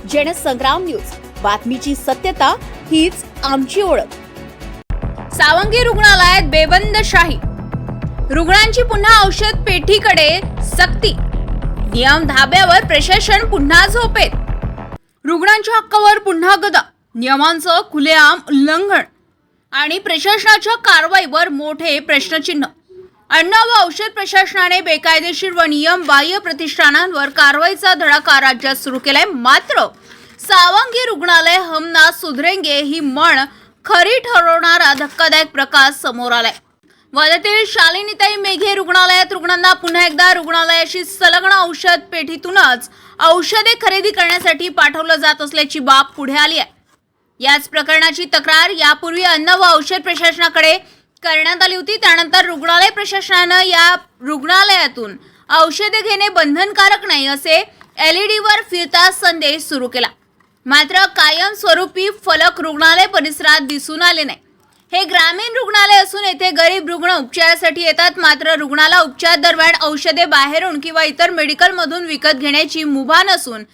Jansangram news, बातमीची सत्यता हीच आमची ओळख। सावंगी रुग्णालयात बेबंदशाही, रुग्णांची पुन्हा औषध पेठीकडे सक्ती, नियम धाब्यावर प्रशासन पुन्हा झोपेत, रुग्णांच्या हक्कावर पुन्हा गदा, नियमांचं खुलेआम उल्लंघन आणि प्रशासनाच्या कारवाईवर मोठे प्रश्नचिन्ह। अन्न व औषध प्रशासनाने बेकायदेशीर व नियम बाह्य प्रतिष्ठानांवर कारवाईचा धडाका राज्यात सुरू केलाय। मात्र सावंगी रुग्णालय हम ना सुधरेंगे ही म्हण खरी ठरवणारा धक्कादायक प्रकार समोर आलाय। वर्ध्यातील शालिनीताई मेघे रुग्णालयात रुग्णांना पुन्हा एकदा रुग्णालयाशी संलग्न औषध पेठीतूनच औषधे खरेदी करण्यासाठी पाठवलं जात असल्याची बाब पुढे आली आहे। याच प्रकरणाची तक्रार यापूर्वी अन्न व औषध प्रशासनाकडे करण्यात आली होती। त्यानंतर रुग्णालय प्रशासनानं या रुग्णालयातून औषधे घेणे बंधनकारक नाही असे एलईडीवर फिरता संदेश सुरू केला। मात्र कायमस्वरूपी फलक रुग्णालय परिसरात दिसून आले नाही। हे ग्रामीण रुग्णालय असून येथे गरीब रुग्ण उपचारासाठी येतात। मात्र रुग्णाला उपचार दरम्यान औषधे बाहेरून किंवा इतर मेडिकल मधून विकत घेण्याची मुभा नसून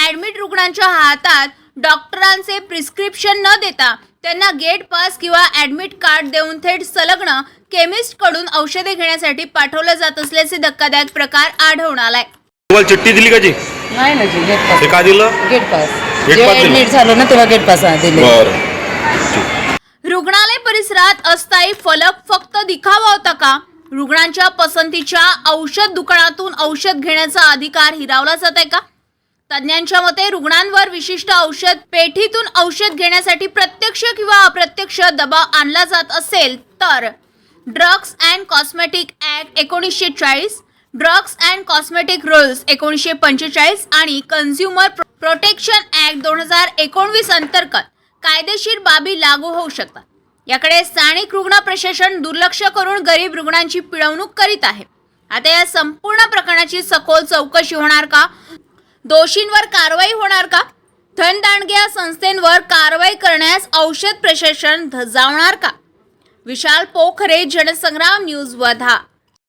ऍडमिट रुग्णांच्या हातात डॉक्टरांचे प्रिस्क्रिप्शन न देता त्यांना गेट पास किंवा ऍडमिट कार्ड देऊन थेट संलग्न केमिस्ट कडून औषधे घेण्यासाठी पाठवलं जात असल्याचे धक्कादायक प्रकार आढळून आलाय। तुम्हाला चिठ्ठी दिली का जी? नाही ना जी, गेट पास। ते का दिलं? Gate pass gate pass admit झालं ना तेव्हा गेट पास दिले। बरं। रुग्णालय परिसरात अस्थायी फलक फक्त दिखावा होता का? रुग्णांच्या पसंतीच्या औषध दुकानातून औषध घेण्याचा अधिकार हिरावला जात आहे का? तज्ञांच्या मते रुग्णांवर विशिष्ट औषध पेठीतून औषध घेण्यासाठी प्रत्यक्ष किंवा अप्रत्यक्ष दबाव आणला जात असेल तर drugs and cosmetic act 1940, drugs and cosmetic rules 1945 आणि कन्झ्युमर प्रोटेक्शन ऍक्ट 2019 अंतर्गत कायदेशीर बाबी लागू होऊ शकतात। याकडे स्थानिक रुग्ण प्रशासन दुर्लक्ष करून गरीब रुग्णांची पिळवणूक करीत आहे। आता या संपूर्ण प्रकरणाची सखोल चौकशी होणार का? दोषींवर कारवाई होणार का? धनदांडग्या संस्थेंवर कारवाई करण्यास औषध प्रशासन धजावणार का? विशाल पोखरे, जनसंग्राम न्यूज, वर्धा।